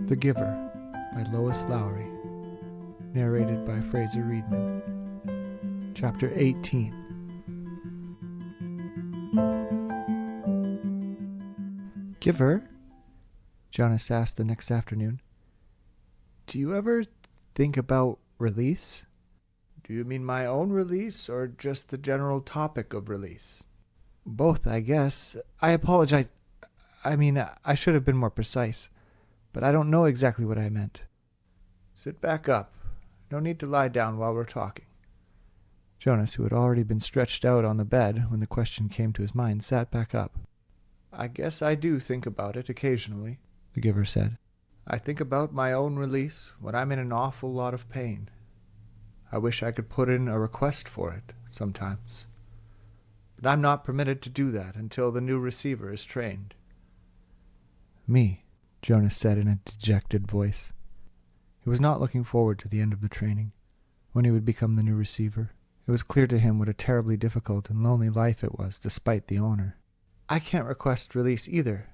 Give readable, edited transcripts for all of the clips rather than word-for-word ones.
The Giver by Lois Lowry. Narrated by Fraser Readman. Chapter 18. Giver? Jonas asked the next afternoon. Do you ever think about release? Do you mean my own release, or just the general topic of release? Both, I guess. I apologize. I should have been more precise, but I don't know exactly what I meant. Sit back up. No need to lie down while we're talking. Jonas, who had already been stretched out on the bed when the question came to his mind, sat back up. I guess I do think about it occasionally, the Giver said. I think about my own release when I'm in an awful lot of pain. I wish I could put in a request for it sometimes. But I'm not permitted to do that until the new receiver is trained. Me, Jonas said in a dejected voice. He was not looking forward to the end of the training, when he would become the new receiver. It was clear to him what a terribly difficult and lonely life it was, despite the honor. I can't request release either,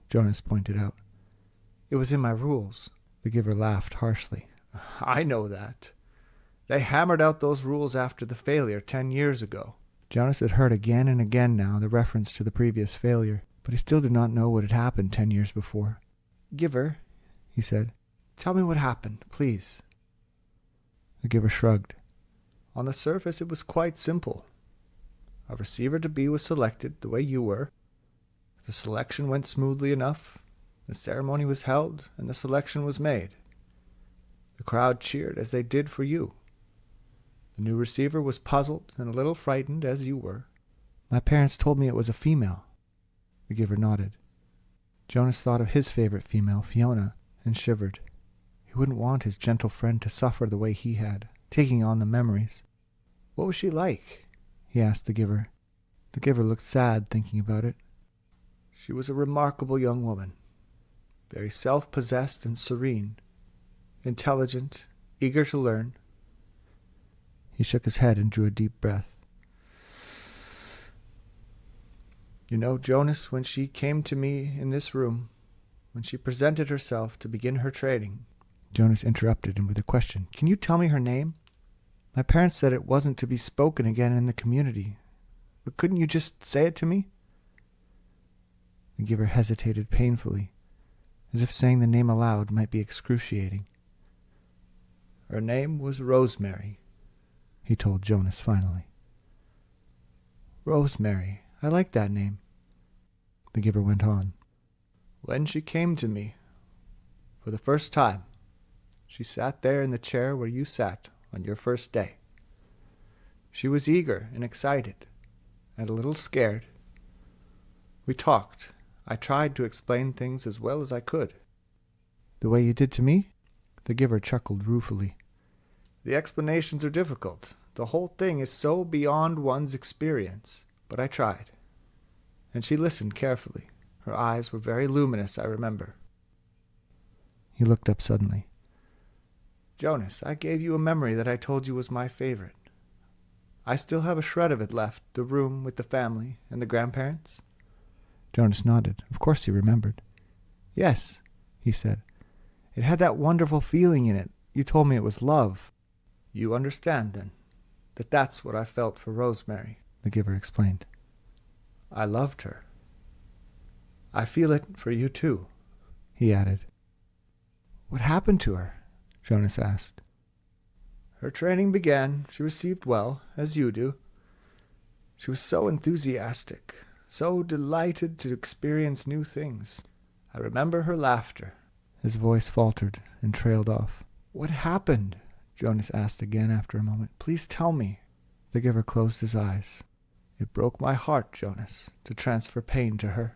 Jonas pointed out. It was in my rules. The Giver laughed harshly. I know that. They hammered out those rules after the failure 10 years ago. Jonas had heard again and again now the reference to the previous failure, but he still did not know what had happened 10 years before. Giver, he said, tell me what happened, please. The Giver shrugged. On the surface it was quite simple. A receiver-to-be was selected the way you were. The selection went smoothly enough. The ceremony was held, and the selection was made. The crowd cheered as they did for you. The new receiver was puzzled and a little frightened, as you were. My parents told me it was a female. The Giver nodded. Jonas thought of his favorite female, Fiona, and shivered. He wouldn't want his gentle friend to suffer the way he had, taking on the memories. What was she like? He asked the Giver. The Giver looked sad thinking about it. She was a remarkable young woman, very self-possessed and serene, intelligent, eager to learn. He shook his head and drew a deep breath. You know, Jonas, when she came to me in this room, when she presented herself to begin her training... Jonas interrupted him with a question. Can you tell me her name? My parents said it wasn't to be spoken again in the community. But couldn't you just say it to me? The Giver hesitated painfully, as if saying the name aloud might be excruciating. Her name was Rosemary, he told Jonas finally. Rosemary, I like that name. The Giver went on. When she came to me, for the first time, she sat there in the chair where you sat on your first day. She was eager and excited, and a little scared. We talked. I tried to explain things as well as I could. The way you did to me? The Giver chuckled ruefully. The explanations are difficult. The whole thing is so beyond one's experience. But I tried. And she listened carefully. Her eyes were very luminous, I remember. He looked up suddenly. Jonas, I gave you a memory that I told you was my favorite. I still have a shred of it left, the room with the family and the grandparents. Jonas nodded. Of course he remembered. Yes, he said. It had that wonderful feeling in it. You told me it was love. You understand, then, that that's what I felt for Rosemary, the Giver explained. I loved her. I feel it for you, too, he added. What happened to her? Jonas asked. Her training began. She received well, as you do. She was so enthusiastic, so delighted to experience new things. I remember her laughter. His voice faltered and trailed off. What happened? Jonas asked again after a moment. Please tell me. The Giver closed his eyes. It broke my heart, Jonas, to transfer pain to her.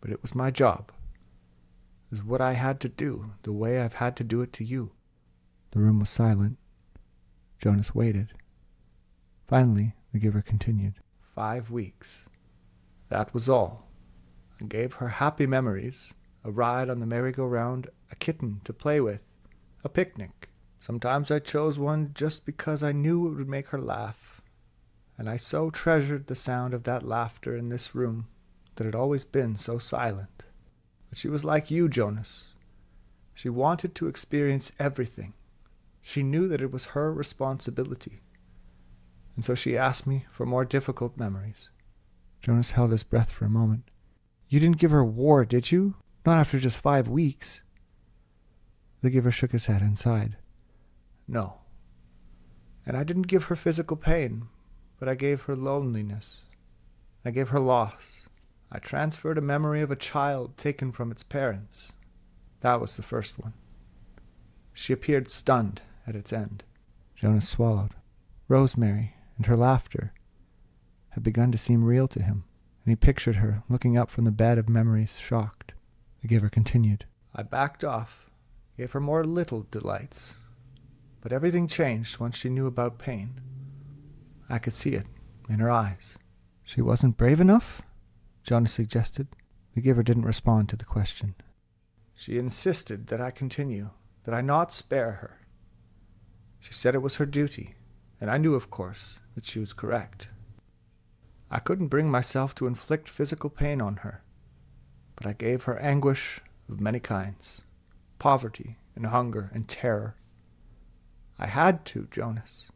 But it was my job. It was what I had to do, the way I've had to do it to you. The room was silent. Jonas waited. Finally, the Giver continued. 5 weeks. That was all. I gave her happy memories, a ride on the merry-go-round, a kitten to play with, a picnic. Sometimes I chose one just because I knew it would make her laugh, and I so treasured the sound of that laughter in this room that had always been so silent. But she was like you, Jonas. She wanted to experience everything. She knew that it was her responsibility. And so she asked me for more difficult memories. Jonas held his breath for a moment. You didn't give her war, did you? Not after just 5 weeks. The giver shook his head and sighed. No. And I didn't give her physical pain, but I gave her loneliness. I gave her loss. I transferred a memory of a child taken from its parents. That was the first one. She appeared stunned at its end. Jonas swallowed. Rosemary and her laughter had begun to seem real to him, and he pictured her looking up from the bed of memories, shocked. The giver continued. I backed off, gave her more little delights, but everything changed once she knew about pain. I could see it in her eyes. She wasn't brave enough? Jonas suggested. The giver didn't respond to the question. She insisted that I continue, that I not spare her. She said it was her duty, and I knew, of course, that she was correct. I couldn't bring myself to inflict physical pain on her, but I gave her anguish of many kinds, poverty and hunger and terror. I had to, Jonas.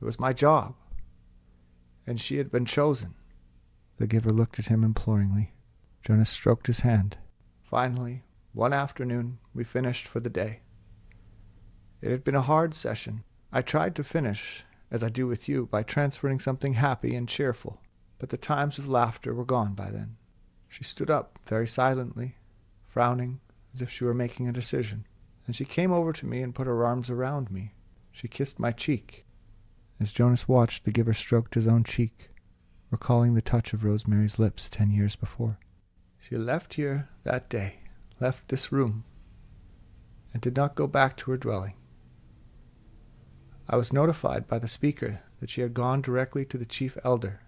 It was my job, and she had been chosen. The giver looked at him imploringly. Jonas stroked his hand. Finally, one afternoon, we finished for the day. It had been a hard session. I tried to finish, as I do with you, by transferring something happy and cheerful, but the times of laughter were gone by then. She stood up very silently, frowning as if she were making a decision, and she came over to me and put her arms around me. She kissed my cheek. As Jonas watched, the giver stroked his own cheek, recalling the touch of Rosemary's lips 10 years before. She left here that day, left this room, and did not go back to her dwelling. I was notified by the speaker that she had gone directly to the chief elder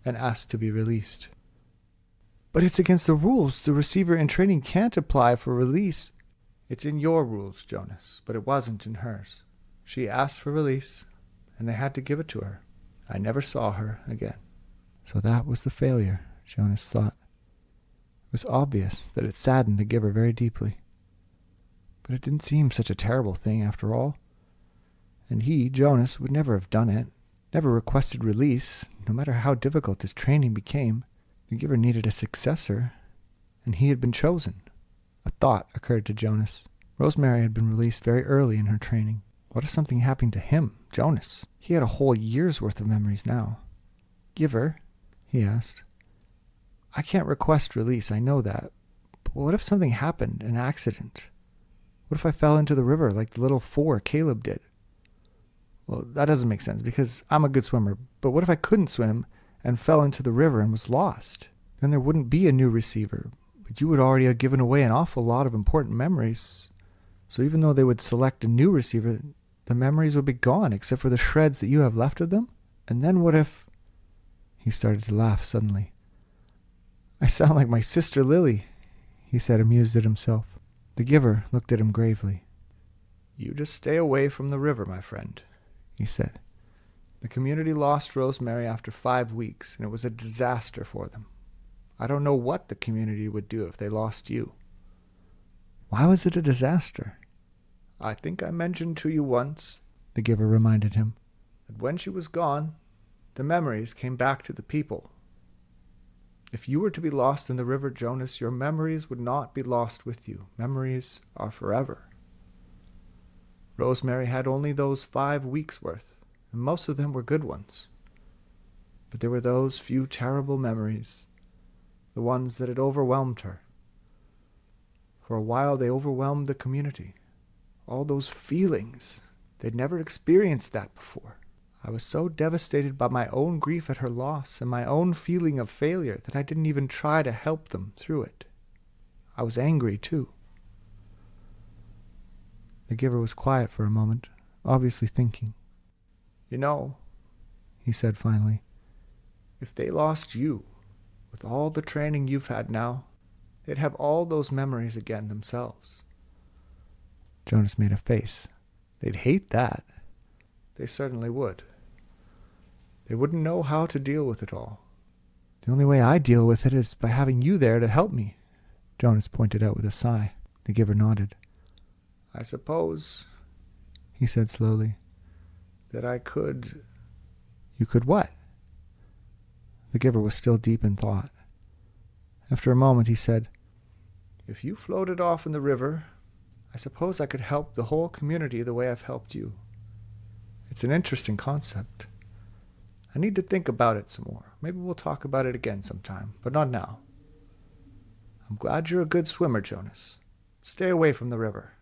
and asked to be released. But it's against the rules. The receiver in training can't apply for release. It's in your rules, Jonas, but it wasn't in hers. She asked for release, and they had to give it to her. I never saw her again. So that was the failure, Jonas thought. It was obvious that it saddened the giver very deeply. But it didn't seem such a terrible thing after all. And he, Jonas, would never have done it, never requested release, no matter how difficult his training became. The giver needed a successor, and he had been chosen. A thought occurred to Jonas. Rosemary had been released very early in her training. What if something happened to him, Jonas? He had a whole year's worth of memories now. Giver, he asked. I can't request release, I know that. But what if something happened, an accident? What if I fell into the river like the little 4 Caleb did? Well, that doesn't make sense because I'm a good swimmer. But what if I couldn't swim and fell into the river and was lost? Then there wouldn't be a new receiver. But you would already have given away an awful lot of important memories. So even though they would select a new receiver, the memories would be gone except for the shreds that you have left of them. And then what if... He started to laugh suddenly. I sound like my sister Lily, he said, amused at himself. The giver looked at him gravely. You just stay away from the river, my friend, he said. The community lost Rosemary after 5 weeks, and it was a disaster for them. I don't know what the community would do if they lost you. Why was it a disaster? I think I mentioned to you once, the giver reminded him, that when she was gone, the memories came back to the people. If you were to be lost in the river, Jonas, your memories would not be lost with you. Memories are forever. Rosemary had only those 5 weeks' worth, and most of them were good ones. But there were those few terrible memories, the ones that had overwhelmed her. For a while they overwhelmed the community. All those feelings, they'd never experienced that before. I was so devastated by my own grief at her loss and my own feeling of failure that I didn't even try to help them through it. I was angry, too. The giver was quiet for a moment, obviously thinking. You know, he said finally, if they lost you, with all the training you've had now, they'd have all those memories again themselves. Jonas made a face. They'd hate that. They certainly would. They wouldn't know how to deal with it all. The only way I deal with it is by having you there to help me, Jonas pointed out with a sigh. The giver nodded. I suppose, he said slowly, that I could... You could what? The giver was still deep in thought. After a moment he said, If you floated off in the river, I suppose I could help the whole community the way I've helped you. It's an interesting concept. I need to think about it some more. Maybe we'll talk about it again sometime, but not now. I'm glad you're a good swimmer, Jonas. Stay away from the river.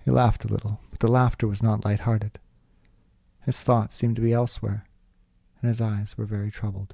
He laughed a little, but the laughter was not light-hearted. His thoughts seemed to be elsewhere, and his eyes were very troubled.